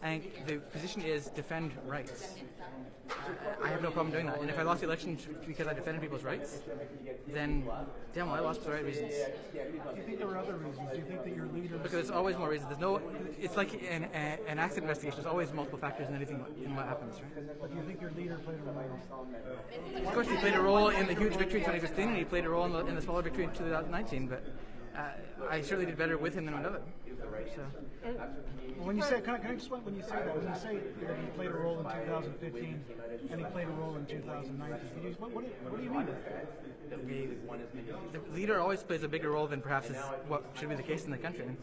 and the position is defend rights. I have no problem doing that. And if I lost the election because I defended people's rights, then damn well, I lost for the right reasons. Do you think there were other reasons? Do you think that your leaders... Because there's always more reasons. There's no. It's like an accident investigation. There's always multiple factors in anything in what happens, right? But do you think your leader played a role? Of course, he played a role in the huge victory in 2015, and he played a role in the smaller victory in 2019. But I certainly did better with him than without him. So. When you say, can I just when you say that, when you say that he played a role in 2015 and he played a role in 2019, what do you mean by that? The leader always plays a bigger role than perhaps is what should be the case in the country. And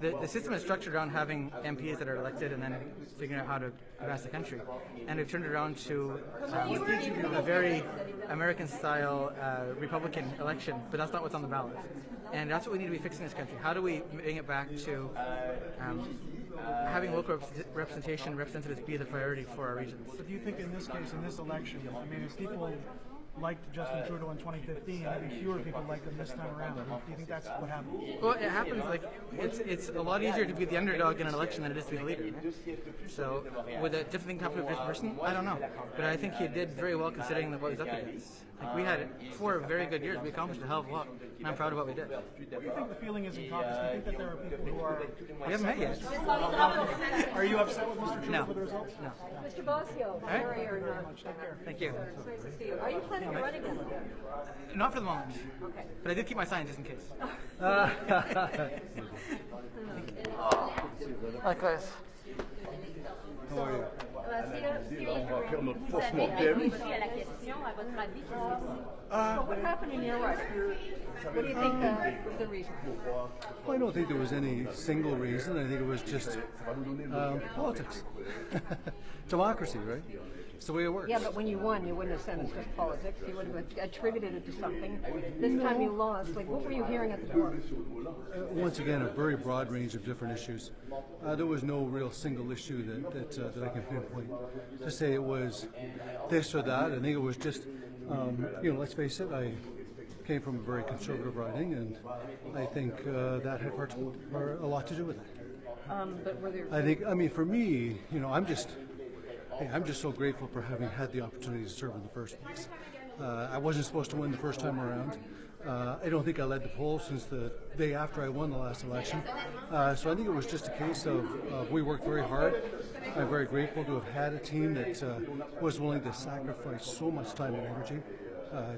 the system is structured around having MPs that are elected and then figuring out how to advance the country. And we've turned it around to a very American-style Republican election, but that's not what's on the ballot. And that's what we need to be fixing in this country. How do we bring it back to having local representation, representatives be the priority for our regions? But do you think in this case, in this election, I mean, if people liked Justin Trudeau in 2015, maybe fewer people liked him this time around. Do you think that's what happened? Well, it happens. Like it's a lot easier to be the underdog in an election than it is to be the leader. Right? So, would a different thing happen to this person? I don't know, but I think he did very well considering what he was up against. Like we had 4 very good years. We accomplished a hell of a lot, and I'm proud of what we did. What do you think the feeling is in caucus? Do you think that there are people who are... We haven't met yet. Are you upset with Mr. Trudeau with the results? No. Mr. Bosio, sorry or not. Thank you. It's nice to see you. Are you planning to run again? Not for the moment. Okay. But I did keep my sign just in case. Likewise. How are you? What happened in your life? What do you think was the reason? Well, I don't think there was any single reason. I think it was just politics. Democracy, right? It's the way it works. Yeah, but when you won, you wouldn't have said it's just politics. You would have attributed it to something. This time you lost. Like, what were you hearing at the door? Once again, a very broad range of different issues. There was no real single issue that I can pinpoint to say it was this or that. I think it was just, let's face it, I came from a very conservative riding, and I think that had a lot to do with it. But were there... I think, for me, I'm just so grateful for having had the opportunity to serve in the first place. I wasn't supposed to win the first time around. I don't think I led the poll since the day after I won the last election. So I think it was just a case of we worked very hard. I'm very grateful to have had a team that was willing to sacrifice so much time and energy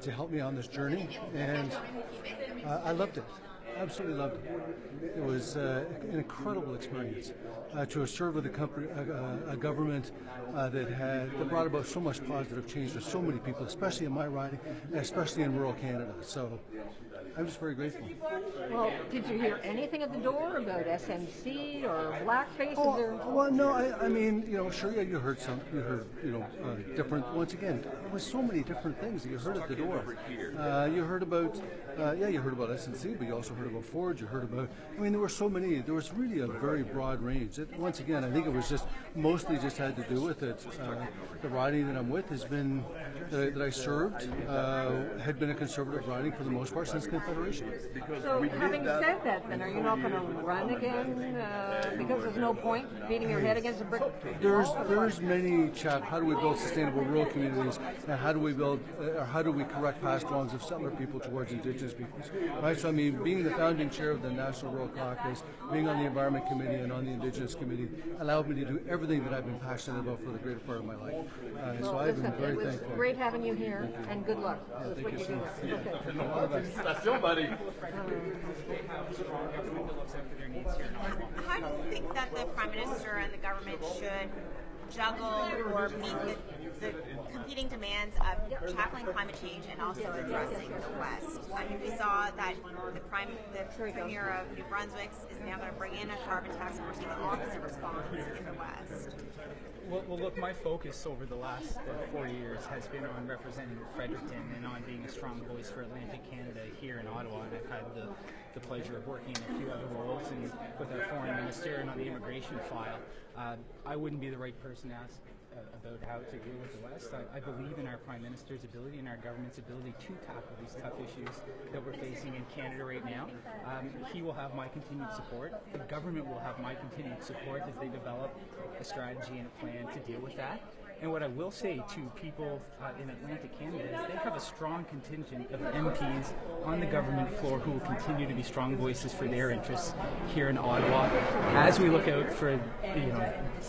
to help me on this journey, and I loved it. Absolutely loved it. It was an incredible experience to serve with a government that brought about so much positive change for so many people, especially in my riding, and especially in rural Canada. So I'm just very grateful. Well, did you hear anything at the door about SNC or blackface? Well, no. I mean, sure. Yeah, you heard different. Once again, there was so many different things that you heard at the door. You heard about, you heard about SNC, but you also heard about Ford. You heard about. I mean, there were so many. There was really a very broad range. Once again, I think it was just mostly just had to do with it. The riding that I'm with has been that I served had been a conservative riding for the most part since Confederation. So, having said that, then are you not going to run again because there's no point beating your head against a brick? There's many chat. How do we build sustainable rural communities, and how do we correct past wrongs of settler people towards Indigenous peoples? Right. So I mean, being the founding chair of the National Rural Caucus, being on the Environment Committee and on the Indigenous Committee, allowed me to do everything that I've been passionate about for the greater part of my life. So I've been very thankful. It was great having you here, and good luck. Yeah, thank you so much. That's still, buddy. How do you think that the Prime Minister and the government should juggle or meet the competing demands of tackling climate change and also addressing the West? I mean, we saw that the Premier of New Brunswick is now going to bring in a carbon tax, and we're seeing the opposite response in the West. Well, look, my focus over the last 4 years has been on representing Fredericton and on being a strong voice for Atlantic Canada here in Ottawa, and I've had the pleasure of working in a few other roles and with our foreign minister and on the immigration file. I wouldn't be the right person to ask about how to deal with the West. I believe in our Prime Minister's ability and our government's ability to tackle these tough issues that we're facing in Canada right now. He will have my continued support. The government will have my continued support as they develop a strategy and a plan to deal with that. And what I will say to people in Atlantic Canada is they have a strong contingent of MPs on the government floor who will continue to be strong voices for their interests here in Ottawa. As we look out for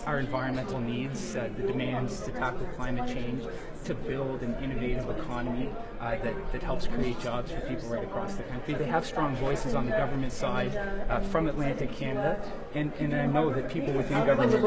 our environmental needs, the demands to tackle climate change, to build an innovative economy that helps create jobs for people right across the country. They have strong voices on the government side from Atlantic Canada, and I know that people within government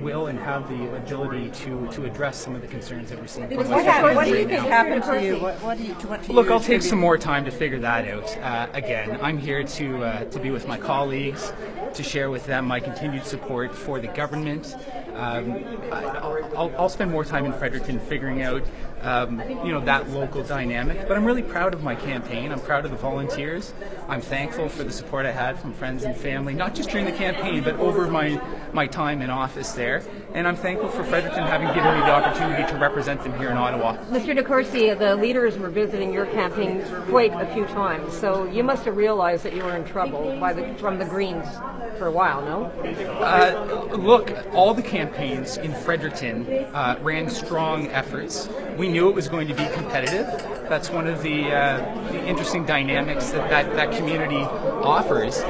will and have the ability to address some of the concerns that we're seeing. What do you think happened to you? What do you Look, I'll take some more time to figure that out. Again, I'm here to be with my colleagues, to share with them my continued support for the government. I'll spend more time in Fredericton figuring out that local dynamic. But I'm really proud of my campaign. I'm proud of the volunteers. I'm thankful for the support I had from friends and family, not just during the campaign, but over my time in office there. And I'm thankful for Fredericton having given me the opportunity to represent them here in Ottawa. Mr. DeCourcy, the leaders were visiting your campaign quite a few times, so you must have realized that you were in trouble from the Greens for a while, no? Look, all the campaigns in Fredericton ran strong efforts. We knew it was going to be competitive. That's one of the interesting dynamics that community offers.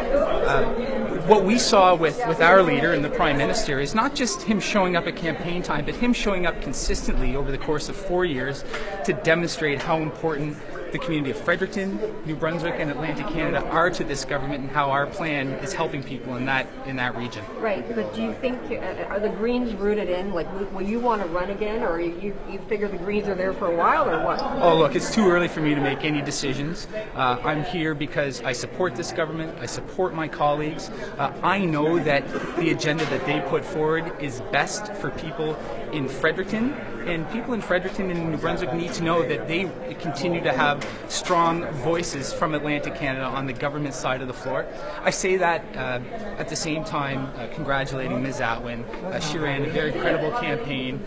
What we saw with our leader and the Prime Minister is not just him showing up at campaign time, but him showing up consistently over the course of 4 years to demonstrate how important the community of Fredericton, New Brunswick, and Atlantic Canada are to this government, and how our plan is helping people in that region. Right, but do you think are the Greens rooted in? Like, will you want to run again, or you figure the Greens are there for a while, or what? Oh, look, it's too early for me to make any decisions. I'm here because I support this government. I support my colleagues. I know that the agenda that they put forward is best for people in Fredericton, and people in Fredericton and New Brunswick need to know that they continue to have strong voices from Atlantic Canada on the government side of the floor. I say that at the same time congratulating Ms. Atwin. She ran a very credible campaign.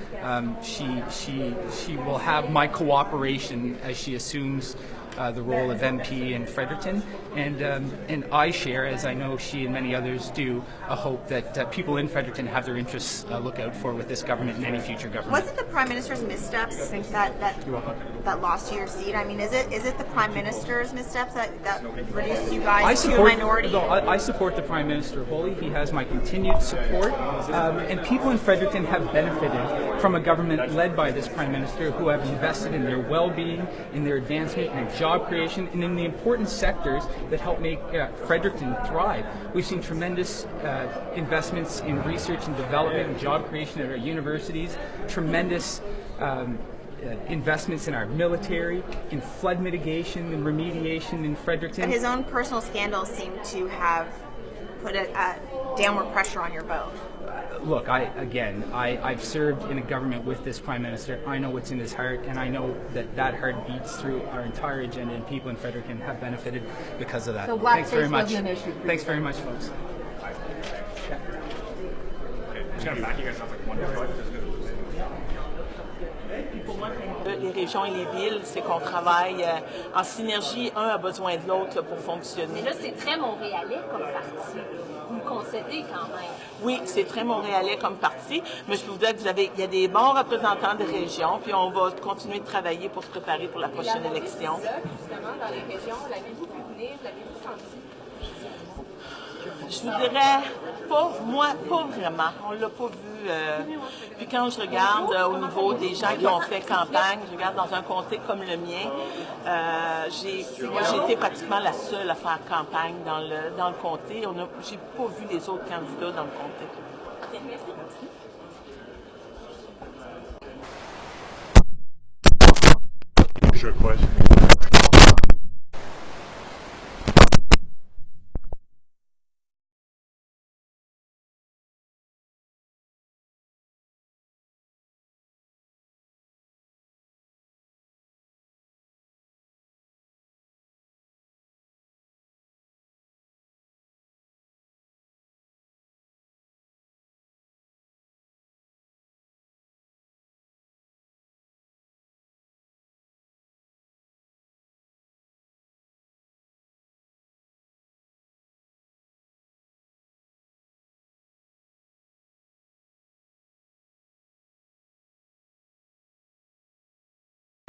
She will have my cooperation as she assumes the role of MP in Fredericton, and I share, as I know she and many others do, a hope that people in Fredericton have their interests look out for with this government and any future government. Was it the Prime Minister's missteps that lost you your seat? I mean, is it the Prime Minister's missteps that reduced you guys to a minority? No, I support the Prime Minister wholly. He has my continued support, and people in Fredericton have benefited from a government led by this Prime Minister who have invested in their well-being, in their advancement, and job creation, and in the important sectors that help make Fredericton thrive. We've seen tremendous investments in research and development and job creation at our universities, tremendous investments in our military, in flood mitigation and remediation in Fredericton. But his own personal scandals seem to have put a downward pressure on your vote. Look, I've served in a government with this Prime Minister. I know what's in his heart, and I know that heart beats through our entire agenda, and people in Fredericton have benefited because of that. So Thanks very much. wasn't an issue for you. Thanks very much, folks. Les régions et les villes, c'est qu'on travaille en synergie, un a besoin de l'autre pour fonctionner. Mais là, c'est très montréalais comme parti. Vous le concédez quand même. Oui, c'est très montréalais comme parti, mais je peux vous dire qu'il y a des bons représentants des régions, puis on va continuer de travailler pour se préparer pour la prochaine élection. Justement, dans les régions, l'avez-vous vu venir, l'avez-vous senti? Je vous dirais, pas vraiment. On l'a pas vu. Puis quand je regarde au niveau des gens qui ont fait campagne, je regarde dans un comté comme le mien, j'ai été pratiquement la seule à faire campagne dans le comté. J'ai pas vu les autres candidats dans le comté. Sure question.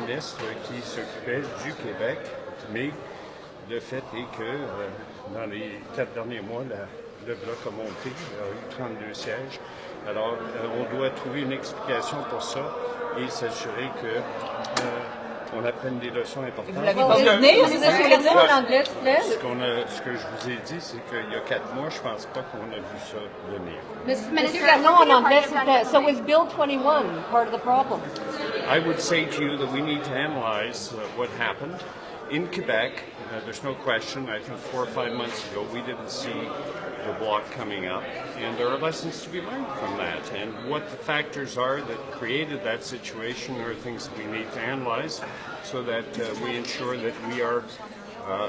ministre qui s'occupait du Québec, mais le fait est que dans les 4 derniers mois, le Bloc a monté, a eu 32 sièges. Alors, on doit trouver une explication pour ça et s'assurer que on apprenne des leçons importantes. Vous l'avez pas venir, c'est ça que je voulais dire en anglais, s'il vous plaît? Ce que je vous ai dit, c'est qu'il y a 4 mois, je pense pas qu'on a vu ça venir. Monsieur Garneau, en anglais, s'il vous plaît. So is Bill 21 part of the problem? I would say to you that we need to analyze what happened. In Quebec, there's no question, I think 4 or 5 months ago, we didn't see the Bloc coming up, and there are lessons to be learned from that. And what the factors are that created that situation are things that we need to analyze so that we ensure that we are,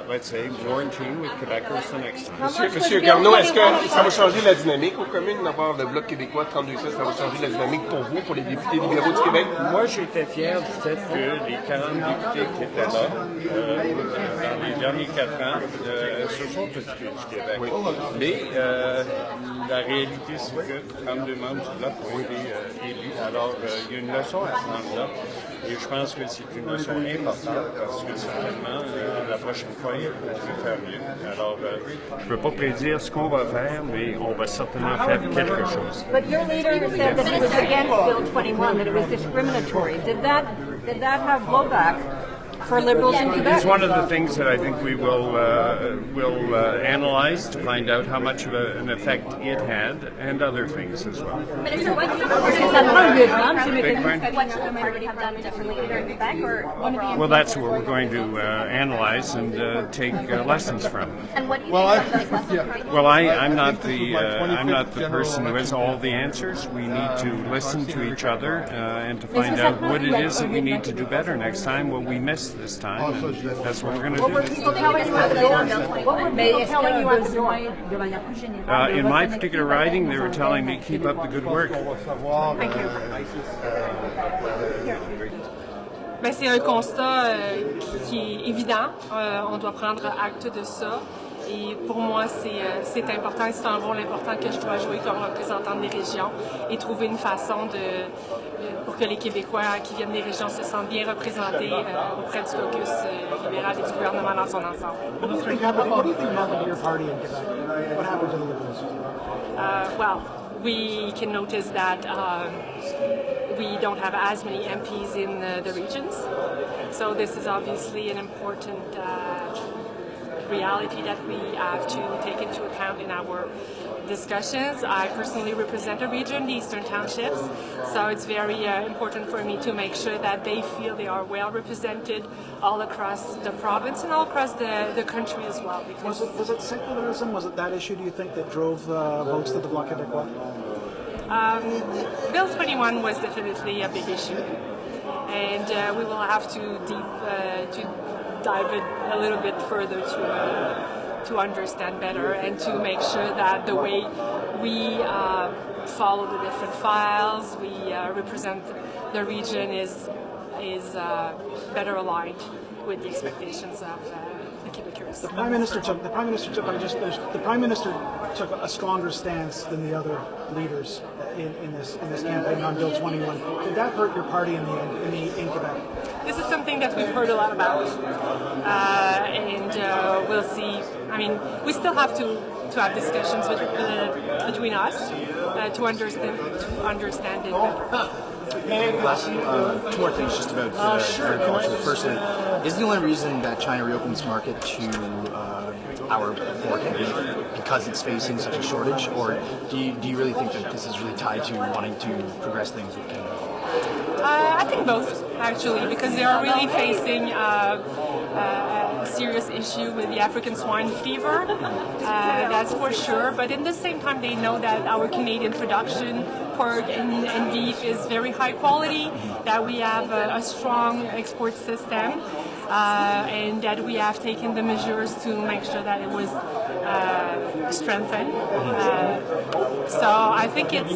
let's say, more in tune with Quebecers the next time. Monsieur Garneau, est-ce que ça va changer la dynamique aux communes d'avoir le Bloc québécois 32 sièges? Ça va changer la dynamique pour vous, pour les députés libéraux du Québec? Moi, j'étais fier du fait que les 40 députés qui étaient là, dans les derniers 4 ans, se sont occupés du Québec. Oui. Mais la réalité, c'est que 32 membres du Bloc ont été élus. Alors, il y a une leçon à prendre là. Et je pense que c'est une leçon importante parce que certainement, la prochaine fois, on va faire mieux. Alors, je ne peux pas prédire ce qu'on va faire, mais on va certainement faire quelque chose. But your leader said that he was against Bill 21, that it was discriminatory. Did that have blowback for Liberals in Quebec? It's one of the things that I think we will analyze to find out how much of an effect it had, and other things as well. Minister, what should the party have done differently either in Quebec or one of the... Well, that's what we're going to analyze and take lessons from. And what do you think of those lessons? Well, I'm not the person who has all the answers. We need to listen to each other and to find out what it is that we need to do better next time, what we missed this time, and that's what we're going to do. What were people telling you at the door? What were people telling you at the door? In my particular writing, they were telling me, keep up the good work. Thank you. Ben, c'est un constat qui est évident. On doit prendre acte de ça. Et pour moi, c'est important et c'est un rôle important que je dois jouer comme représentant des régions et trouver une façon pour que les Québécois qui viennent des régions se sentent bien représentés auprès du caucus libéral et du gouvernement dans son ensemble. What do you think happened to your party in Quebec? What happened to the Liberals? Well, we can notice that we don't have as many MPs in the regions. So this is obviously an important reality that we have to take into account in our discussions. I personally represent a region, the Eastern Townships, so it's very important for me to make sure that they feel they are well represented all across the province and all across the country as well. Was it secularism? Was it that issue, do you think, that drove votes to the Bloc Québécois? Bill 21 was definitely a big issue, and we will have to dive it a little bit further to understand better and to make sure that the way we follow the different files, we represent the region is better aligned with the expectations of the Quebecers. The Prime Minister took a stronger stance than the other leaders in this campaign on Bill 21. Did that hurt your party in Quebec? This is something that we've heard a lot about, and we'll see. I mean, we still have to have discussions between us to understand it better. Two more things just about agriculture. Firstly, is the only reason that China reopened its market to our pork because it's facing such a shortage, or do you really think that this is really tied to wanting to progress things with Canada? I think both, actually, because they are really facing a serious issue with the African swine fever, that's for sure. But in the same time, they know that our Canadian production, pork and beef, is very high quality, that we have a strong export system, and that we have taken the measures to make sure that it was strengthened. So I think it's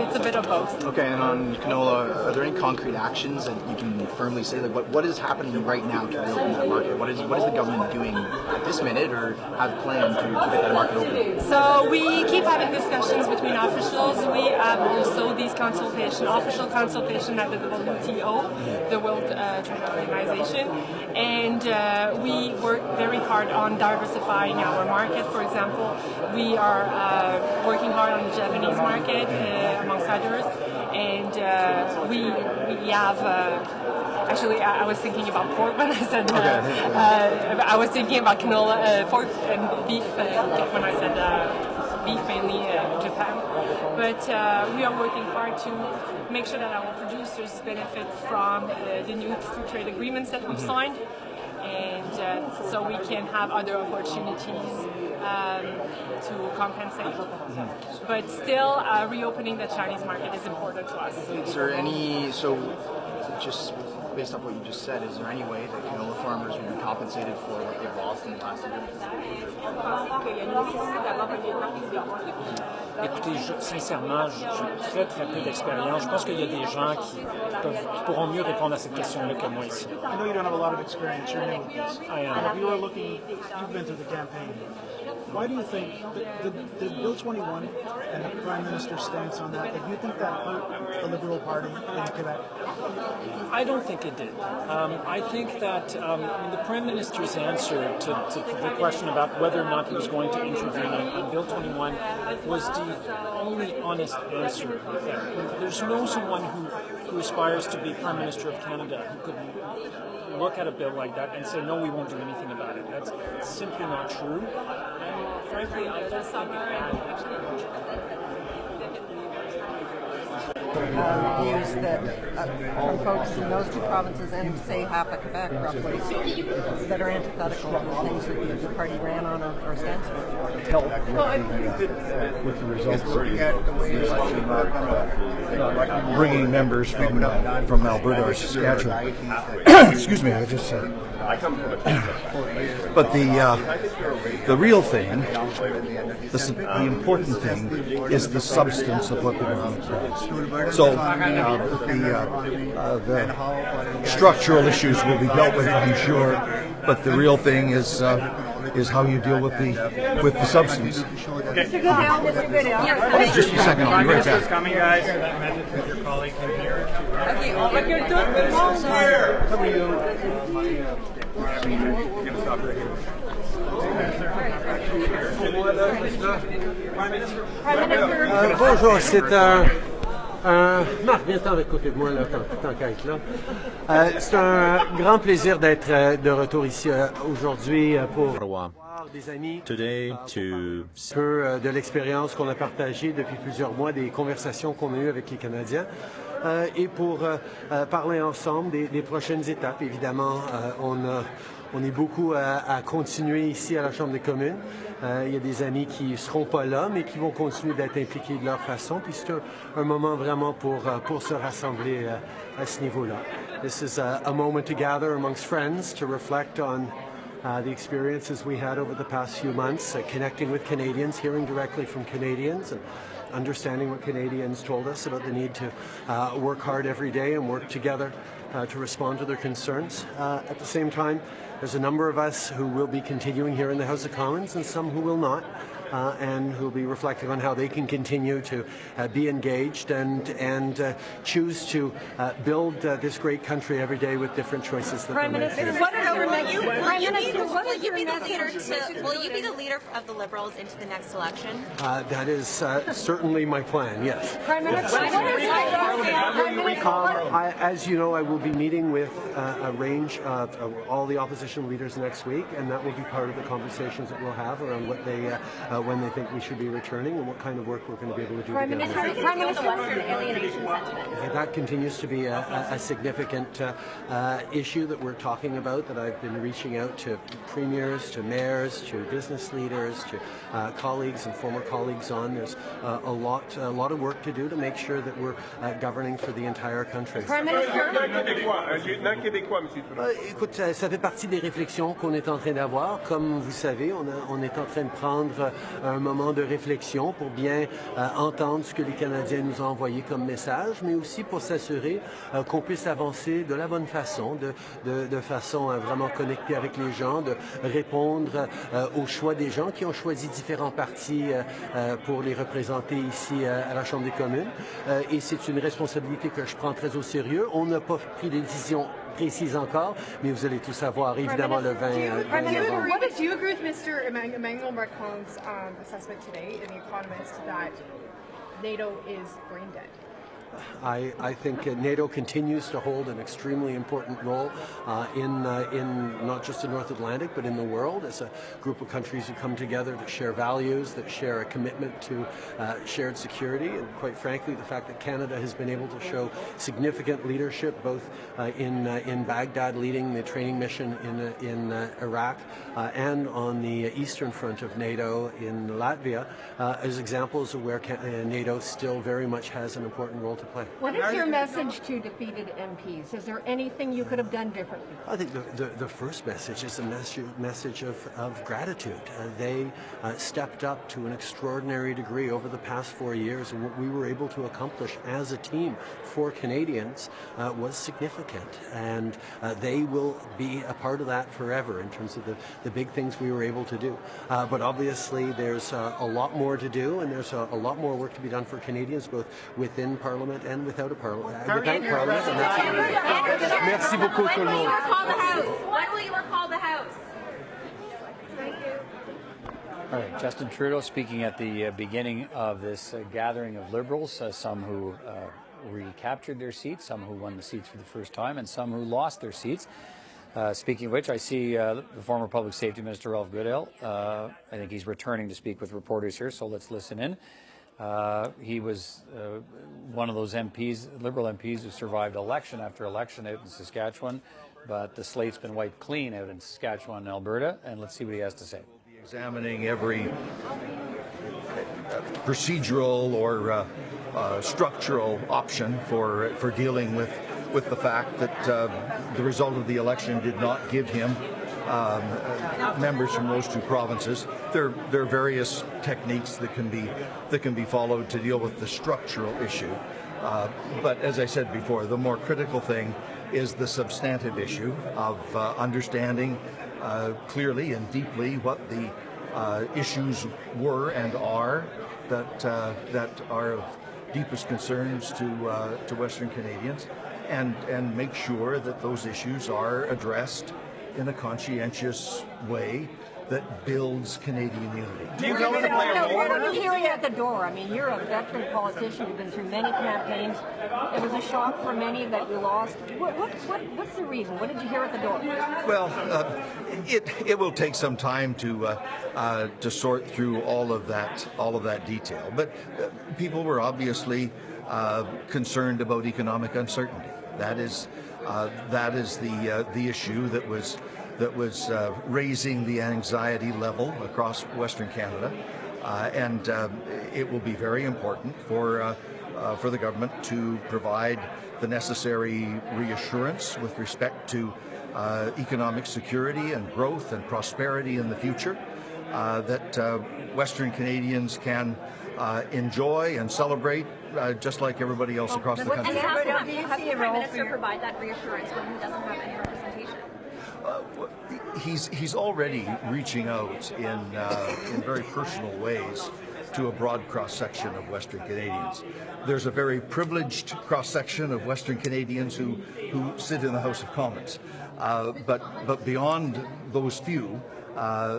it's a bit of both. Okay, and on canola, are there any concrete actions that you can firmly say, like what is happening right now to reopen that market? What is the government doing at this minute, or have planned to get that market open? So we keep having discussions between officials. We have also these official consultation at the WTO, the World Trade Organization, and we work very hard on diversifying our market. For example, we are working hard on the Japanese market, amongst others, and we have. Actually, I was thinking about pork when I said I was thinking about canola, pork and beef when I said beef, mainly Japan. But we are working hard to make sure that our producers benefit from the new free trade agreements that we've signed, and so we can have other opportunities to compensate. But still, reopening the Chinese market is important to us. Is there any, just based off what you just said, is there any way that canola farmers will be compensated for what they've lost in the last year? Écoutez, sincèrement, j'ai très très peu d'expérience. Je pense qu'il y a des gens qui pourront mieux répondre à cette question-là que moi ici. I know you don't have a lot of experience. You're new. I am. You've been through the campaign. Why do you think the Bill 21 and the Prime Minister's stance on that, do you think that hurt the Liberal Party in Quebec? I don't think it did. I think that the Prime Minister's answer to the question about whether or not he was going to intervene on Bill 21 was the only honest answer. There's no someone who aspires to be Prime Minister of Canada who could look at a bill like that and say, no, we won't do anything about it. That's simply not true. And frankly, I don't think views that from folks in those two provinces and say half of Quebec roughly that are antithetical to the things that the party ran on or stands for. Help with the results of the election, bringing members from Alberta or Saskatchewan. Excuse me, I just said. But the real thing, the important thing, is the substance of what the government does. So the structural issues will be dealt with, I'm sure, but the real thing is how you deal with the substance. Just a second, I'll be right back. Coming, guys. Your colleague can hear. Okay, on va que tout le monde bonjour, c'est Marc, viens-t'en avec côté de moi, là, tant qu'à être là. C'est un grand plaisir d'être de retour ici aujourd'hui pour voir des amis, Today to peu de l'expérience qu'on a partagée depuis plusieurs mois, des conversations qu'on a eues avec les Canadiens, et pour parler ensemble des prochaines étapes. Évidemment, on est beaucoup à continuer ici à la Chambre des communes. Il y a des amis qui ne seront pas là, mais qui vont continuer d'être impliqués de leur façon. Puis c'est un moment vraiment pour se rassembler à ce niveau-là. This is a moment to gather amongst friends to reflect on the experiences we had over the past few months, connecting with Canadians, hearing directly from Canadians, and understanding what Canadians told us about the need to work hard every day and work together to respond to their concerns. At the same time, there's a number of us who will be continuing here in the House of Commons and some who will not, and who will be reflecting on how they can continue to be engaged and choose to build this great country every day with different choices that Prime they make. Minister, will you be the leader of the Liberals into the next election? That is certainly my plan, yes. Prime Minister, as you know, I will be meeting with a range of all the opposition leaders next week, and that will be part of the conversations that we'll have around what they, when they think we should be returning and what kind of work we're going to be able to do Prime together. Minister, Western alienation sentiment. That continues to be a significant issue that we're talking about, that I've been reaching out to premiers, to mayors, to business leaders, to colleagues and former colleagues on. There's a lot of work to do to make sure that we're governing for the entire country. Prime Minister. Écoute, ça fait partie des réflexions qu'on est en train d'avoir. Comme vous savez, on est en train de prendre un moment de réflexion pour bien entendre ce que les Canadiens nous ont envoyé comme message, mais aussi pour s'assurer qu'on puisse avancer de la bonne façon, de façon à vraiment connecter avec les gens, de répondre aux choix des gens qui ont choisi différents partis pour les représenter ici à la Chambre des communes. Et c'est une responsabilité que je prends très au sérieux. On n'a pas pris de décision précise encore, mais vous allez tout savoir évidemment le 20 novembre. Do you agree with Mr. Emmanuel Macron's assessment today in The Economist that NATO is brain dead? I think NATO continues to hold an extremely important role in not just the North Atlantic, but in the world as a group of countries who come together that share values, that share a commitment to shared security. And quite frankly, the fact that Canada has been able to show significant leadership, both in Baghdad leading the training mission in Iraq and on the eastern front of NATO in Latvia, as examples of where NATO still very much has an important role to play. What is your message to defeated MPs? Is there anything you could have done differently? I think the first message is a message of gratitude. They stepped up to an extraordinary degree over the past 4 years, and what we were able to accomplish as a team for Canadians was significant, and they will be a part of that forever in terms of the big things we were able to do. But obviously there's a lot more to do, and there's a lot more work to be done for Canadians, both within Parliament and without Parliament. Merci beaucoup tout le monde. When will you recall the House? All right, Justin Trudeau speaking at the beginning of this gathering of Liberals, some who recaptured their seats, some who won the seats for the first time, and some who lost their seats. Speaking of which, I see the former Public Safety Minister Ralph Goodale. I think he's returning to speak with reporters here, so let's listen in. He was one of those MPs, Liberal MPs, who survived election after election out in Saskatchewan, but the slate's been wiped clean out in Saskatchewan and Alberta, and let's see what he has to say. Examining every procedural or structural option for dealing with the fact that the result of the election did not give him members from those two provinces. There are various techniques that can be followed to deal with the structural issue. But as I said before, the more critical thing is the substantive issue of understanding clearly and deeply what the issues were and are that are of deepest concerns to Western Canadians, and make sure that those issues are addressed in a conscientious way that builds Canadian unity. Do you know to play a role? What are you hearing at the door? I mean, you're a veteran politician. You've been through many campaigns. It was a shock for many that you lost. What's the reason? What did you hear at the door? Well, it will take some time to sort through all of that detail. But people were obviously concerned about economic uncertainty. That is the issue that was raising the anxiety level across Western Canada, and it will be very important for the government to provide the necessary reassurance with respect to economic security and growth and prosperity in the future, that Western Canadians can enjoy and celebrate just like everybody else across the country. And how does the Prime Minister provide that reassurance when he doesn't have any representation? He's already reaching out in very personal ways to a broad cross-section of Western Canadians. There's a very privileged cross-section of Western Canadians who sit in the House of Commons. But beyond those few,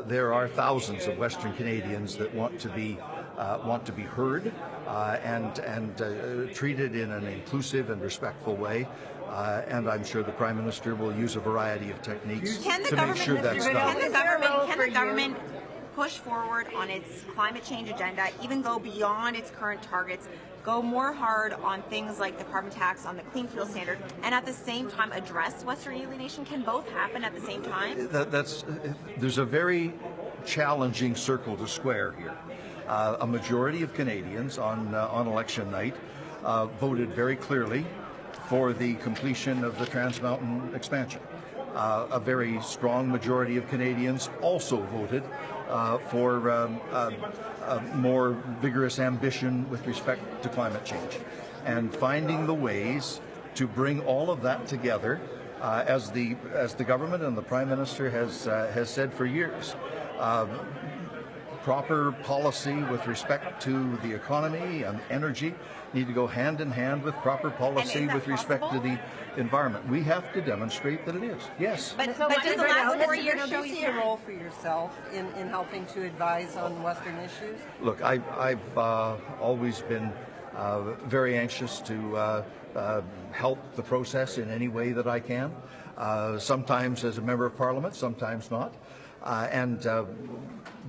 there are thousands of Western Canadians that want to be heard and treated in an inclusive and respectful way. And I'm sure the Prime Minister will use a variety of techniques to make sure that's done. Can the government push forward on its climate change agenda, even go beyond its current targets, go more hard on things like the carbon tax, on the clean fuel standard, and at the same time address Western alienation? Can both happen at the same time? There's a very challenging circle to square here. A majority of Canadians on election night voted very clearly for the completion of the Trans Mountain expansion. A very strong majority of Canadians also voted for more vigorous ambition with respect to climate change, and finding the ways to bring all of that together, as the government and the Prime Minister has said for years. Proper policy with respect to the economy and energy need to go hand in hand with proper policy with respect to the environment. We have to demonstrate that it is. Yes. But does the last 4 years show you see a role for yourself in helping to advise on Western issues? Look, I've always been very anxious to help the process in any way that I can. Sometimes as a member of Parliament, sometimes not. And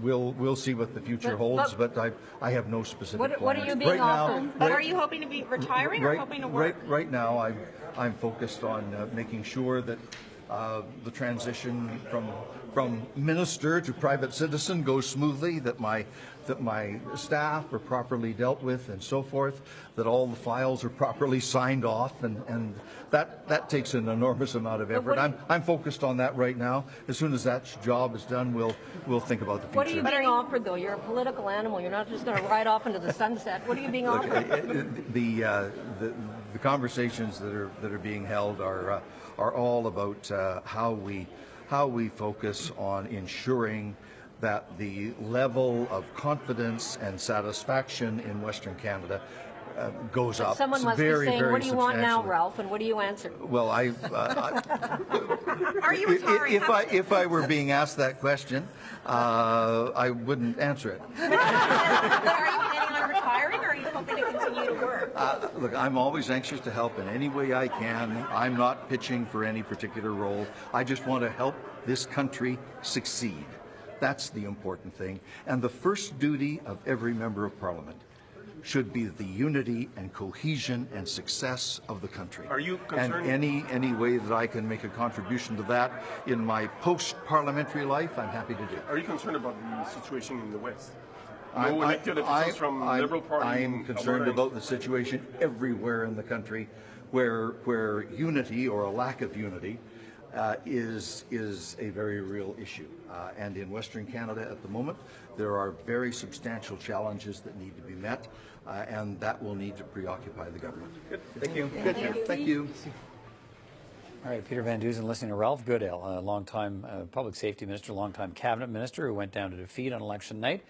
we'll see what the future holds, but I have no specific plans. What are you being offered? But are you hoping to be retiring or hoping to work? Right now, I'm focused on making sure that the transition from minister to private citizen goes smoothly, that my staff are properly dealt with and so forth, that all the files are properly signed off, and that takes an enormous amount of effort. I'm focused on that right now. As soon as that job is done, we'll think about the future. What are you being offered, though? You're a political animal. You're not just going to ride off into the sunset. What are you being offered? The conversations that are being held are all about how we focus on ensuring that the level of confidence and satisfaction in Western Canada goes up. Someone must be saying, "What do you want now, Ralph?" And what do you answer? Well, Are you retiring? If I were being asked that question, I wouldn't answer it. Are you planning on retiring, or are you hoping to continue to work? Look, I'm always anxious to help in any way I can. I'm not pitching for any particular role. I just want to help this country succeed. That's the important thing. And the first duty of every member of Parliament should be the unity and cohesion and success of the country. Are you concerned? And any way that I can make a contribution to that in my post-parliamentary life, I'm happy to do. Are you concerned about the situation in the West? No elected officials from Liberal Party. I'm concerned about the situation everywhere in the country where unity or a lack of unity is a very real issue. And in Western Canada at the moment, there are very substantial challenges that need to be met, and that will need to preoccupy the government. Good. Thank you. Thank you. All right, Peter Van Dusen listening to Ralph Goodale, a longtime public safety minister, longtime cabinet minister who went down to defeat on election night,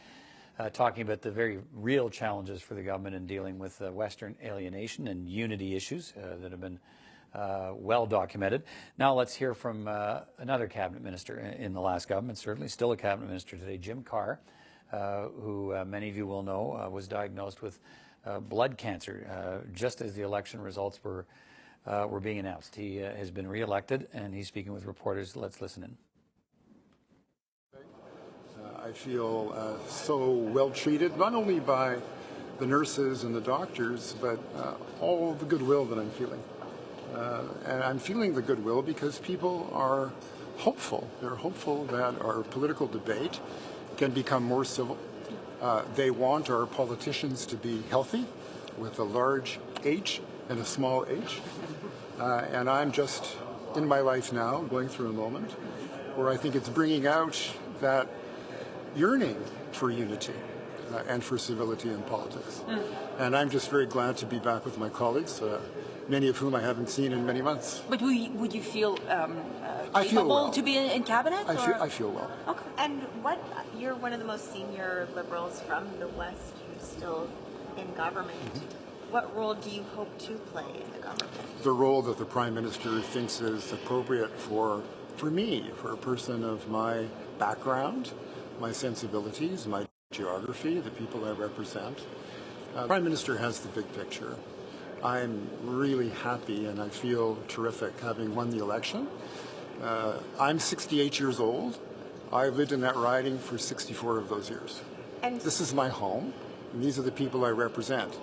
talking about the very real challenges for the government in dealing with Western alienation and unity issues that have been well documented. Now let's hear from another cabinet minister in the last government, certainly still a cabinet minister today, Jim Carr, who many of you will know was diagnosed with blood cancer just as the election results were being announced. He has been re-elected, and he's speaking with reporters. Let's listen in. I feel so well treated, not only by the nurses and the doctors, but all the goodwill that I'm feeling. And I'm feeling the goodwill because people are hopeful. They're hopeful that our political debate can become more civil. They want our politicians to be healthy, with a large H and a small h. And I'm just, in my life now, going through a moment where I think it's bringing out that yearning for unity and for civility in politics. And I'm just very glad to be back with my colleagues, many of whom I haven't seen in many months. But would you feel I feel well. to be in cabinet? I feel well. Okay. And you're one of the most senior Liberals from the West who's still in government. What role do you hope to play in the government? The role that the Prime Minister thinks is appropriate for me, for a person of my background, my sensibilities, my geography, the people I represent. The Prime Minister has the big picture. I'm really happy and I feel terrific having won the election. I'm 68 years old. I've lived in that riding for 64 of those years. And this is my home, and these are the people I represent.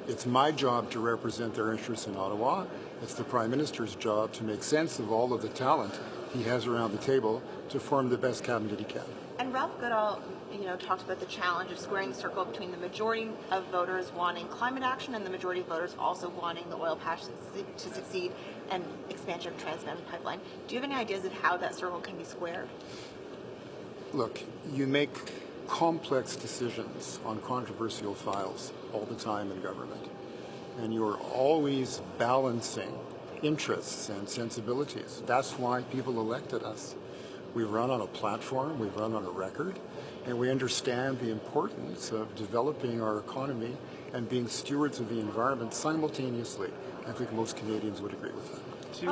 It's my job to represent their interests in Ottawa. It's the Prime Minister's job to make sense of all of the talent he has around the table to form the best cabinet he can. And Ralph Goodale, talked about the challenge of squaring the circle between the majority of voters wanting climate action and the majority of voters also wanting the oil patch to succeed and expansion of Trans Mountain Pipeline. Do you have any ideas of how that circle can be squared? look, you make complex decisions on controversial files all the time in government, and you're always balancing interests and sensibilities. That's why people elected us. We run on a platform, we run on a record, and we understand the importance of developing our economy and being stewards of the environment simultaneously. I think most Canadians would agree with that.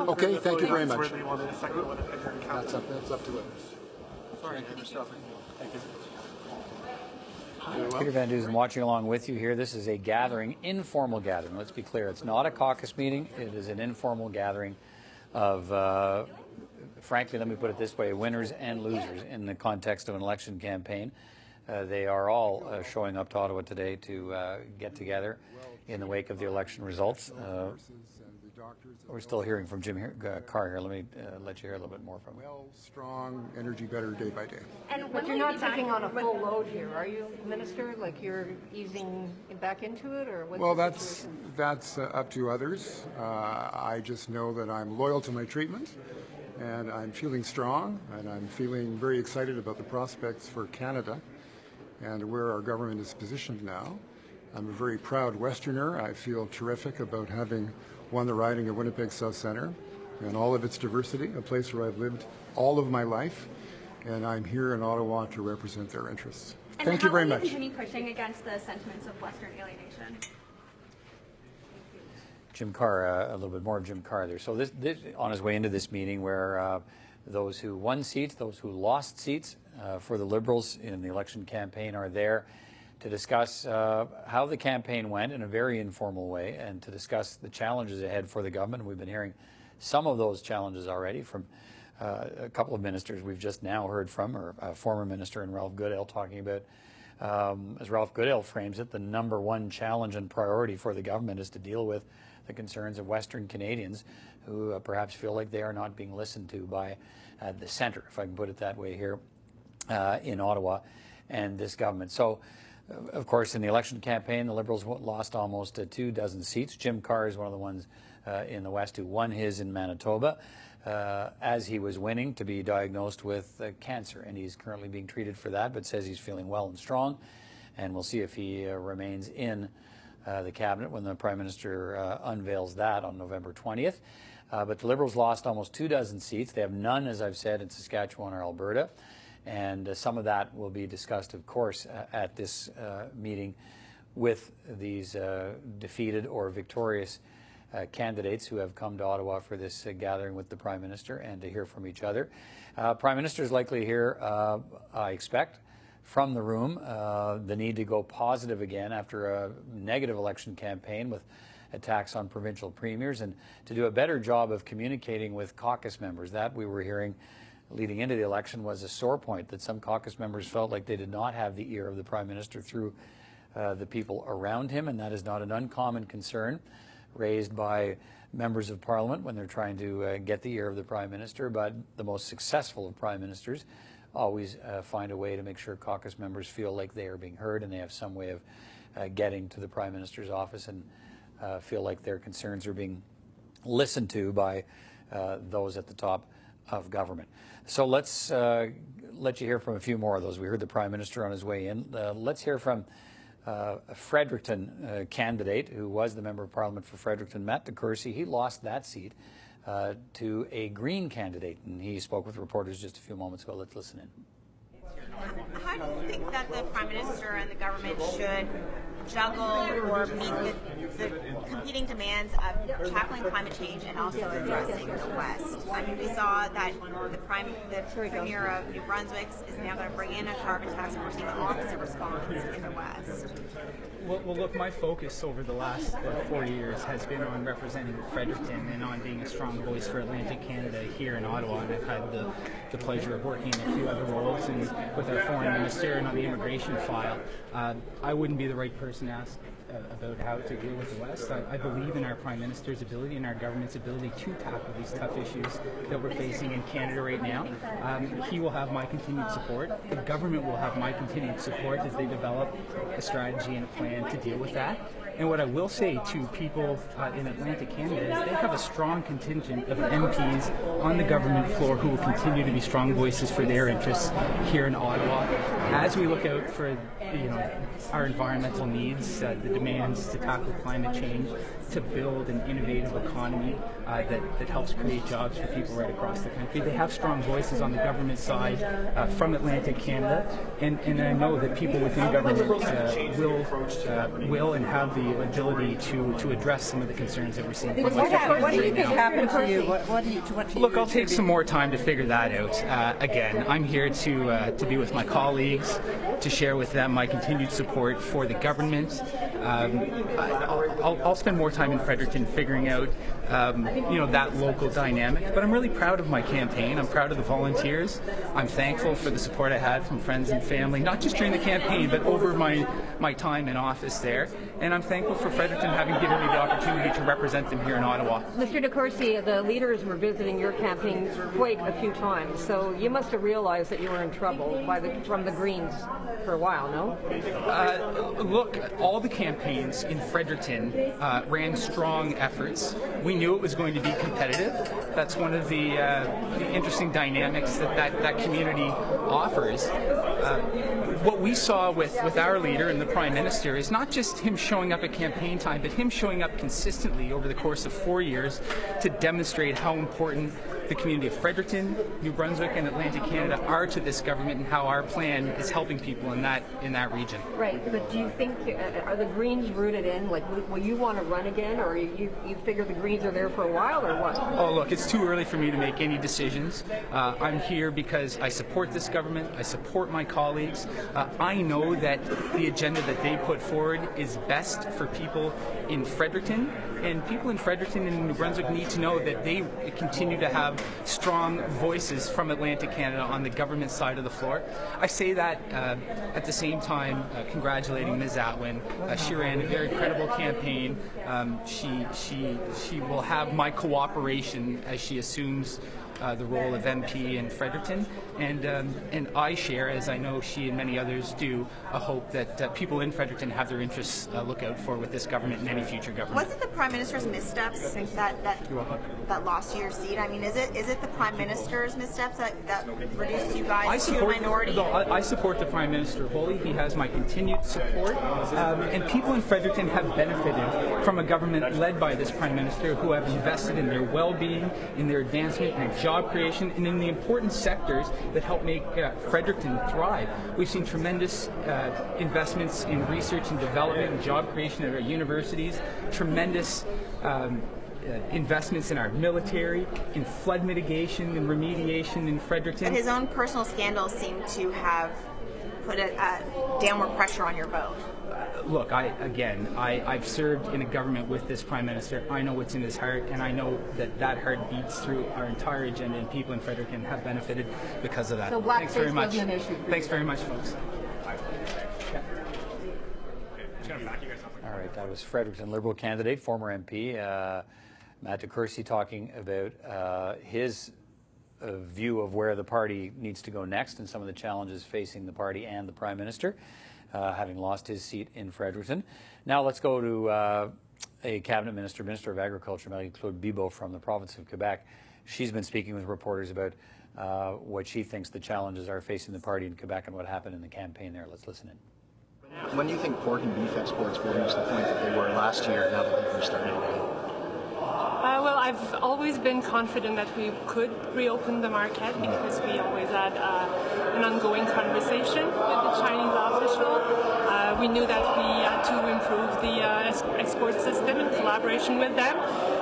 Okay, thank you very much. That's up to others. Sorry, thank you. Thank you. Peter Van Dusen watching along with you here. This is a gathering, informal gathering. Let's be clear, it's not a caucus meeting. It is an informal gathering of, frankly, let me put it this way, winners and losers in the context of an election campaign. They are all showing up to Ottawa today to get together in the wake of the election results. We're still hearing from Jim Carr here. Let me let you hear a little bit more from him. Well, strong, energy better day by day. But you're not taking on a full load here, are you, Minister? Like you're easing back into it, or what's well, the that's up to others. I just know that I'm loyal to my treatment, and I'm feeling strong, and I'm feeling very excited about the prospects for Canada and where our government is positioned now. I'm a very proud Westerner. I feel terrific about having won the riding of Winnipeg South Centre and all of its diversity, a place where I've lived all of my life, and I'm here in Ottawa to represent their interests. Thank you very much. And how will you continue pushing against the sentiments of Western alienation? Jim Carr, a little bit more of Jim Carr there. So this on his way into this meeting where those who won seats, those who lost seats for the Liberals in the election campaign are there to discuss how the campaign went in a very informal way and to discuss the challenges ahead for the government. We've been hearing some of those challenges already from a couple of ministers we've just now heard from, or a former minister and Ralph Goodale talking about, as Ralph Goodale frames it, the #1 challenge and priority for the government is to deal with the concerns of Western Canadians who perhaps feel like they are not being listened to by the centre, if I can put it that way, here in Ottawa and this government. So, of course, in the election campaign, the Liberals lost almost 24 seats. Jim Carr is one of the ones in the West who won his in Manitoba as he was winning to be diagnosed with cancer, and he's currently being treated for that, but says he's feeling well and strong, and we'll see if he remains in the cabinet when the Prime Minister unveils that on November 20th. But the Liberals lost almost 24 seats. They have none, as I've said, in Saskatchewan or Alberta. And some of that will be discussed, of course, at this meeting with these defeated or victorious candidates who have come to Ottawa for this gathering with the Prime Minister and to hear from each other. Prime Minister is likely to hear, I expect, from the room the need to go positive again after a negative election campaign with attacks on provincial premiers, and to do a better job of communicating with caucus members. That we were hearing leading into the election was a sore point, that some caucus members felt like they did not have the ear of the Prime Minister through the people around him, and that is not an uncommon concern raised by members of Parliament when they're trying to get the ear of the Prime Minister. But the most successful of Prime Ministers always find a way to make sure caucus members feel like they are being heard and they have some way of getting to the Prime Minister's office and feel like their concerns are being listened to by those at the top of government. So let's let you hear from a few more of those. We heard the Prime Minister on his way in. Let's hear from a Fredericton candidate who was the Member of Parliament for Fredericton, Matt DeCourcy. He lost that seat to a Green candidate, and he spoke with reporters just a few moments ago. Let's listen in. How do you think that the Prime Minister and the government should juggle or meet the competing demands of tackling climate change and also addressing the West? I mean, we saw that the Premier of New Brunswick is now going to bring in a carbon tax, and we're seeing the opposite response in the West. Well, look, my focus over the last 4 years has been on representing Fredericton and on being a strong voice for Atlantic Canada here in Ottawa, and I've had the pleasure of working in a few other roles and with our Foreign Minister and on the immigration file. I wouldn't be the right person to ask about how to deal with the West. I believe in our Prime Minister's ability and our government's ability to tackle these tough issues that we're facing in Canada right now. He will have my continued support. The government will have my continued support as they develop a strategy and a plan to deal with that. And what I will say to people in Atlantic Canada is they have a strong contingent of MPs on the government floor who will continue to be strong voices for their interests here in Ottawa. As we look out for our environmental needs, the demands to tackle climate change, to build an innovative economy that helps create jobs for people right across the country. They have strong voices on the government side from Atlantic Canada, and I know that people within government will and have the ability to address some of the concerns that we're seeing. What do you think happened to you? Look, I'll take some more time to figure that out. Again, I'm here to be with my colleagues, to share with them my continued support for the government. I'll spend more time in Fredericton figuring out that local dynamic, but I'm really proud of my campaign. I'm proud of the volunteers. I'm thankful for the support I had from friends and family, not just during the campaign, but over my time in office there. And I'm thankful for Fredericton having given me the opportunity to represent them here in Ottawa. Mr. DeCourcy, the leaders were visiting your campaign quite a few times, so you must have realized that you were in trouble from the Greens for a while, no? Look, all the campaigns in Fredericton ran strong efforts. We knew it was going to be competitive. That's one of the interesting dynamics that community offers. What we saw with our leader and the Prime Minister is not just him showing up at campaign time, but him showing up consistently over the course of 4 years to demonstrate how important the community of Fredericton, New Brunswick, and Atlantic Canada are to this government, and how our plan is helping people in that region. Right, but do you think are the Greens rooted in? Like, will you want to run again, or you figure the Greens are there for a while, or what? Oh, look, it's too early for me to make any decisions. I'm here because I support this government. I support my colleagues. I know that the agenda that they put forward is best for people in Fredericton, and people in Fredericton and New Brunswick need to know that they continue to have strong voices from Atlantic Canada on the government side of the floor. I say that at the same time congratulating Ms. Atwin. She ran a very credible campaign. She will have my cooperation as she assumes the role of MP in Fredericton, and I share, as I know she and many others do, a hope that people in Fredericton have their interests look out for with this government and any future government. Was it the Prime Minister's missteps that lost you your seat? I mean, is it the Prime Minister's missteps that reduced you guys to a minority? I support the Prime Minister wholly. He has my continued support, and people in Fredericton have benefited from a government led by this Prime Minister who have invested in their well-being, in their advancement, in job creation, and in the important sectors that help make Fredericton thrive. We've seen tremendous investments in research and development and job creation at our universities, tremendous investments in our military, in flood mitigation and remediation in Fredericton. But his own personal scandals seem to have put a downward pressure on your vote. Look, I've served in a government with this Prime Minister. I know what's in his heart, and I know that heart beats through our entire agenda, and people in Fredericton have benefited because of that. So Thanks very much. An issue Thanks very much, folks. All right, that was Fredericton Liberal candidate, former MP, Matt DeCourcy, talking about his view of where the party needs to go next and some of the challenges facing the party and the Prime Minister, having lost his seat in Fredericton. Now let's go to a Cabinet Minister, Minister of Agriculture, Marie-Claude Bibeau from the province of Quebec. She's been speaking with reporters about what she thinks the challenges are facing the party in Quebec and what happened in the campaign there. Let's listen in. When do you think pork and beef exports will reach the point that they were last year now that they've restarted again? Well, I've always been confident that we could reopen the market because we always had an ongoing conversation with the Chinese official. We knew that we had to improve the export system in collaboration with them.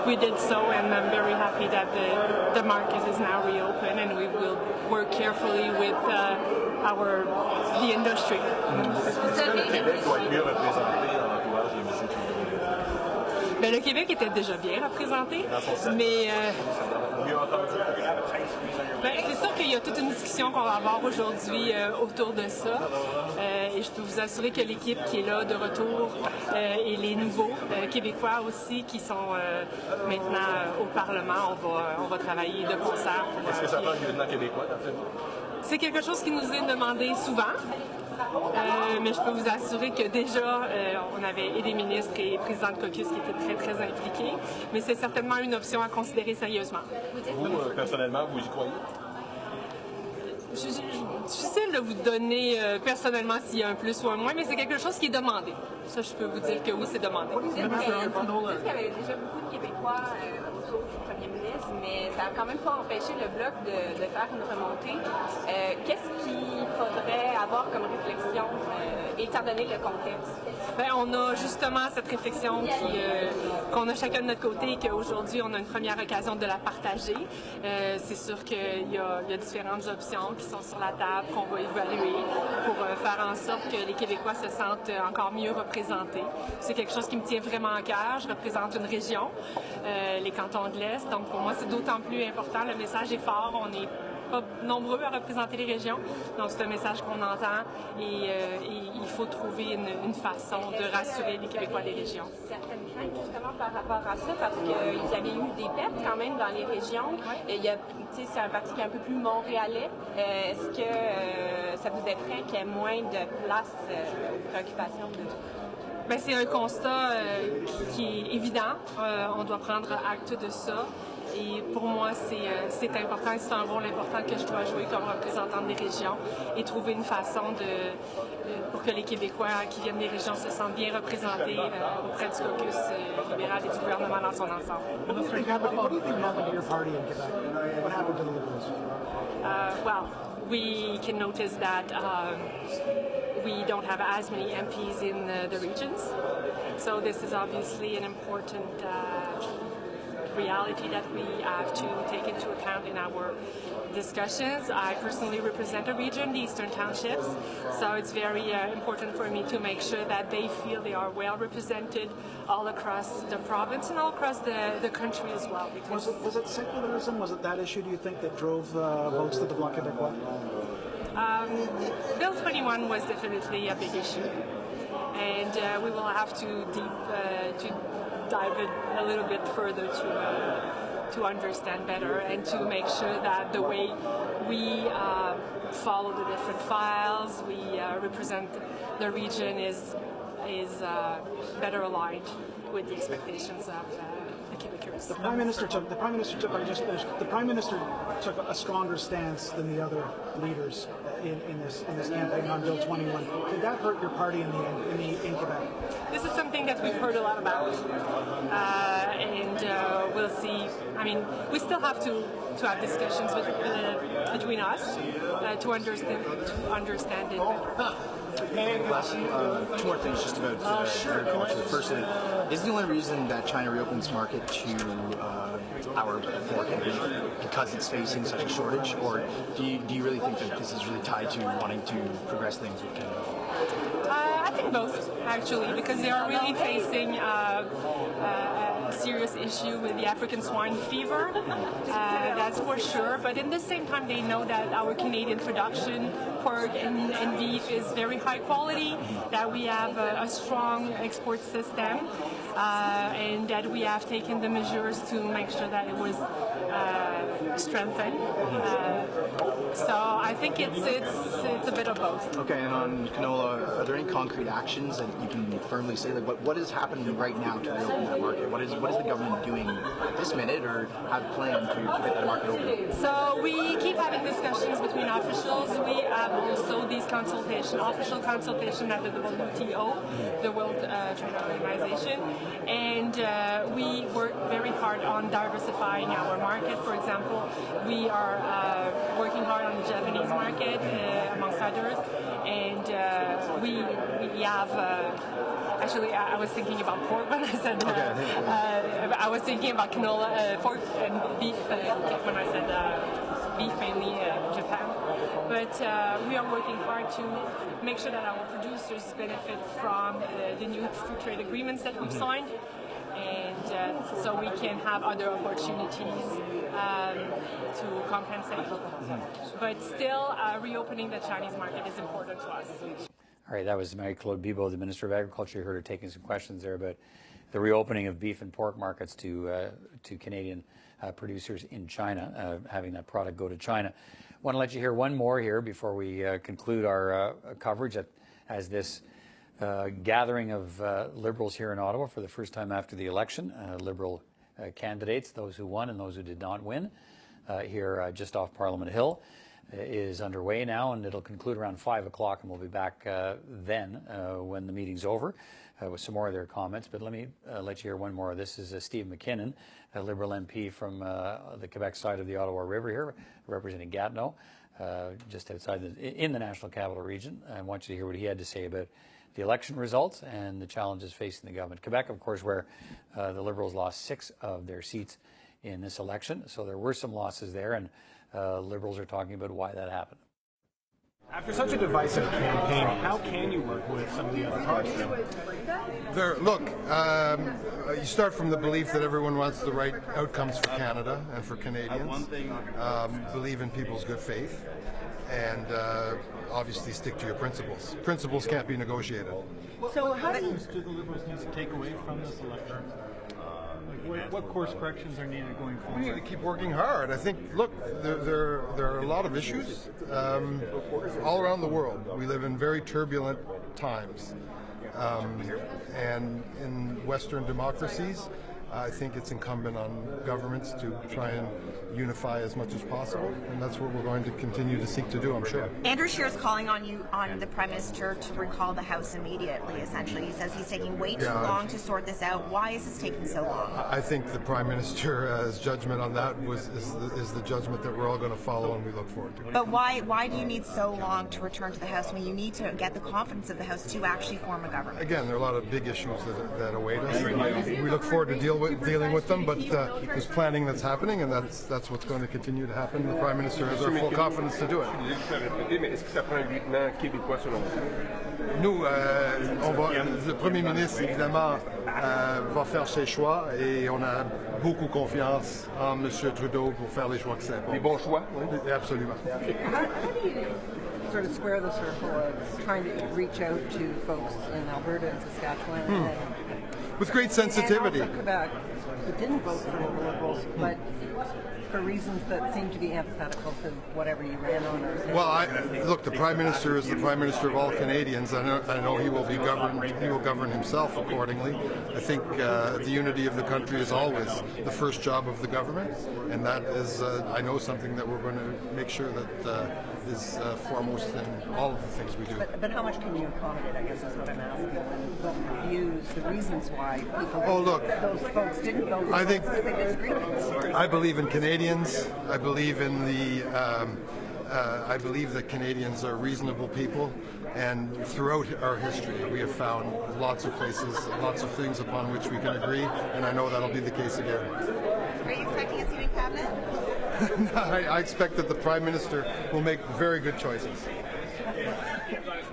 We did so, and I'm very happy that the market is now reopened, and we will work carefully with the industry. Ben, le Québec était déjà bien représenté, mais c'est sûr qu'il y a toute une discussion qu'on va avoir aujourd'hui autour de ça. Et je peux vous assurer que l'équipe qui est là de retour et les nouveaux Québécois aussi qui sont maintenant au Parlement, on va travailler de concert. Est-ce que ça parle du lieutenant québécois? C'est quelque chose qui nous est demandé souvent. Mais je peux vous assurer que déjà, on avait et des ministres et présidents de caucus qui étaient très, très impliqués. Mais c'est certainement une option à considérer sérieusement. Vous, personnellement, vous y croyez? Difficile de vous donner personnellement s'il y a un plus ou un moins, mais c'est quelque chose qui est demandé. Ça, je peux vous dire que oui, c'est demandé. Vous dites qu'il y avait déjà beaucoup de Québécois autour du premier ministre, mais ça n'a quand même pas empêché le Bloc de faire une remontée. Qu'est-ce qu'il faudrait avoir comme réflexion, étant donné le contexte? Bien, on a justement cette réflexion qu'on a chacun de notre côté et qu'aujourd'hui, on a une première occasion de la partager. C'est sûr qu'il y a différentes options qui sont sur la table, qu'on va évaluer pour faire en sorte que les Québécois se sentent encore mieux représentés. C'est quelque chose qui me tient vraiment à cœur. Je représente une région, les cantons de l'Est, donc pour moi, c'est d'autant plus important. Le message est fort. On est pas nombreux à représenter les régions, donc c'est un message qu'on entend et il faut trouver une façon de rassurer les Québécois des régions. Certaines craintes justement par rapport à ça, parce qu'il y avait eu des pertes quand même dans les régions. C'est un parti qui est un peu plus montréalais. Est-ce que ça vous effraie qu'il y ait moins de place aux préoccupations de... Bien, c'est un constat qui est évident. On doit prendre acte de ça. Et pour moi, c'est important, c'est un rôle important que je dois jouer comme représentante des régions et trouver une façon pour que les Québécois qui viennent des régions se sentent bien représentés auprès du caucus libéral et du gouvernement dans son ensemble. What do you think happened to your party in Quebec? What happened to the Liberals? Well, we can notice that we don't have as many MPs in the regions. So this is obviously an important reality that we have to take into account in our discussions. I personally represent a region, the Eastern Townships, so it's very important for me to make sure that they feel they are well represented all across the province and all across the country as well. Was it secularism? Was it that issue, do you think, that drove votes to the Bloc Québécois? Bill 21 was definitely a big issue, and we will have to dive a little bit further to understand better and to make sure that the way we follow the different files, we represent the region is better aligned with the expectations of the Quebecers. The Prime Minister took a stronger stance than the other leaders in this campaign on Bill 21. Did that hurt your party in Quebec? This is something that we've heard a lot about, and we'll see. I mean, we still have to have discussions between us to understand it better. Two more things just about agriculture. Firstly, is the only reason that China reopened its market to our market because it's facing such a shortage, or do you really think that this is really tied to wanting to progress things with Canada? I think both, actually, because they are really facing a serious issue with the African swine fever, that's for sure. But in the same time, they know that our Canadian production, pork and beef, is very high quality, that we have a strong export system, and that we have taken the measures to make sure that it was strengthened. So I think it's a bit of both. Okay, and on canola, are there any concrete actions that you can firmly say? Like, what is happening right now to reopen that market? What is the government doing at this minute, or have planned to get that market open? So we keep having discussions between officials. We have also these official consultation at the WTO, the World Trade Organization, and we work very hard on diversifying our market. For example, we are working hard on the Japanese market, amongst others, and we have. Actually, I was thinking about pork when I said I was thinking about canola, pork and beef when I said beef, mainly Japan. But we are working hard to make sure that our producers benefit from the new free trade agreements that we've signed, and so we can have other opportunities to compensate. But still, reopening the Chinese market is important to us. All right, that was Marie-Claude Bibeau, the Minister of Agriculture. You heard her taking some questions there about the reopening of beef and pork markets to Canadian producers in China, having that product go to China. I want to let you hear one more here before we conclude our coverage as this gathering of Liberals here in Ottawa for the first time after the election. Liberal candidates, those who won and those who did not win, here just off Parliament Hill, is underway now, and it'll conclude around 5 o'clock, and we'll be back then when the meeting's over with some more of their comments. But let me let you hear one more. This is Steve McKinnon, a Liberal MP from the Quebec side of the Ottawa River here, representing Gatineau, just outside in the National Capital Region. I want you to hear what he had to say about the election results and the challenges facing the government. Quebec, of course, where the Liberals lost 6 of their seats in this election, so there were some losses there, and Liberals are talking about why that happened. After such a divisive campaign, how can you work with some of the other parties? You start from the belief that everyone wants the right outcomes for Canada and for Canadians, believe in people's good faith, and obviously stick to your principles. Principles can't be negotiated. So how do the Liberals need to take away from this election? What course corrections are needed going forward? We need to keep working hard. I think, look, there are a lot of issues all around the world. We live in very turbulent times. And in Western democracies, I think it's incumbent on governments to try and unify as much as possible, and that's what we're going to continue to seek to do, I'm sure. Andrew Scheer is calling on the Prime Minister to recall the House immediately, essentially. He says he's taking way too long to sort this out. Why is this taking so long? I think the Prime Minister's judgment on that is the judgment that we're all going to follow and we look forward to. But why do you need so long to return to the House when you need to get the confidence of the House to actually form a government? Again, there are a lot of big issues that await us. We look forward to dealing with them, but there's planning that's happening, and that's what's going to continue to happen. The Prime Minister has our full confidence to do it. Nous, le Premier ministre, évidemment, va faire ses choix, et on a beaucoup confiance en M. Trudeau pour faire les choix que c'est. Les bons choix, oui. Absolument. How do you sort of square the circle of trying to reach out to folks in Alberta and Saskatchewan with great sensitivity? And also Quebec, who didn't vote for the Liberals, but for reasons that seem to be antithetical to whatever you ran on. Well, look, the Prime Minister is the Prime Minister of all Canadians. I know he will be governed. He will govern himself accordingly. I think the unity of the country is always the first job of the government, and that is, I know, something that we're going to make sure that is foremost in all of the things we do. But how much can you accommodate, I guess is what I'm asking. The views, the reasons why people those folks didn't vote. I think I believe in Canadians. I believe in I believe that Canadians are reasonable people, and throughout our history we have found lots of places, lots of things upon which we can agree, and I know that'll be the case again. Are you expecting a seat in cabinet? I expect that the Prime Minister will make very good choices.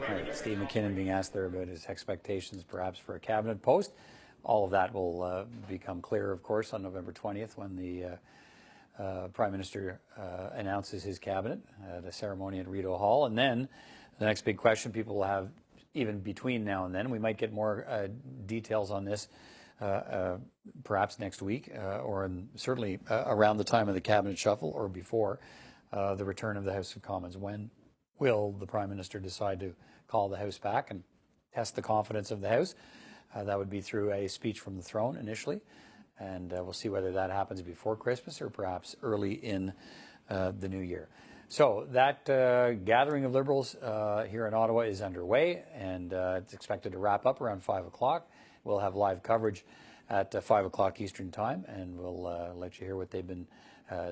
Right, Steve McKinnon being asked there about his expectations perhaps for a cabinet post. All of that will become clear, of course, on November 20th when the Prime Minister announces his cabinet at a ceremony at Rideau Hall. And then the next big question people will have, even between now and then, we might get more details on this perhaps next week or certainly around the time of the cabinet shuffle or before the return of the House of Commons. When will the Prime Minister decide to call the House back and test the confidence of the House? That would be through a speech from the throne initially, and we'll see whether that happens before Christmas or perhaps early in the new year. So that gathering of Liberals here in Ottawa is underway, and it's expected to wrap up around 5 o'clock. We'll have live coverage at 5 o'clock Eastern Time, and we'll let you hear what they've been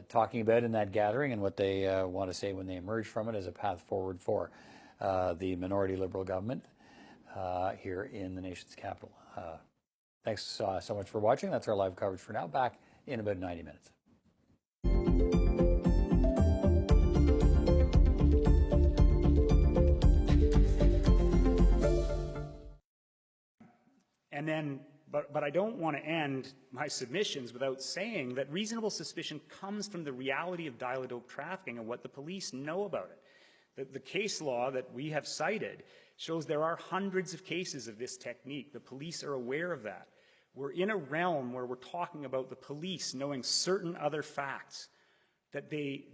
talking about in that gathering and what they want to say when they emerge from it as a path forward for the minority Liberal government here in the nation's capital. Thanks so much for watching. That's our live coverage for now. Back in about 90 minutes. And then, but I don't want to end my submissions without saying that reasonable suspicion comes from the reality of dial-a-dope trafficking and what the police know about it. The case law that we have cited shows there are hundreds of cases of this technique. The police are aware of that. We're in a realm where we're talking about the police knowing certain other facts that they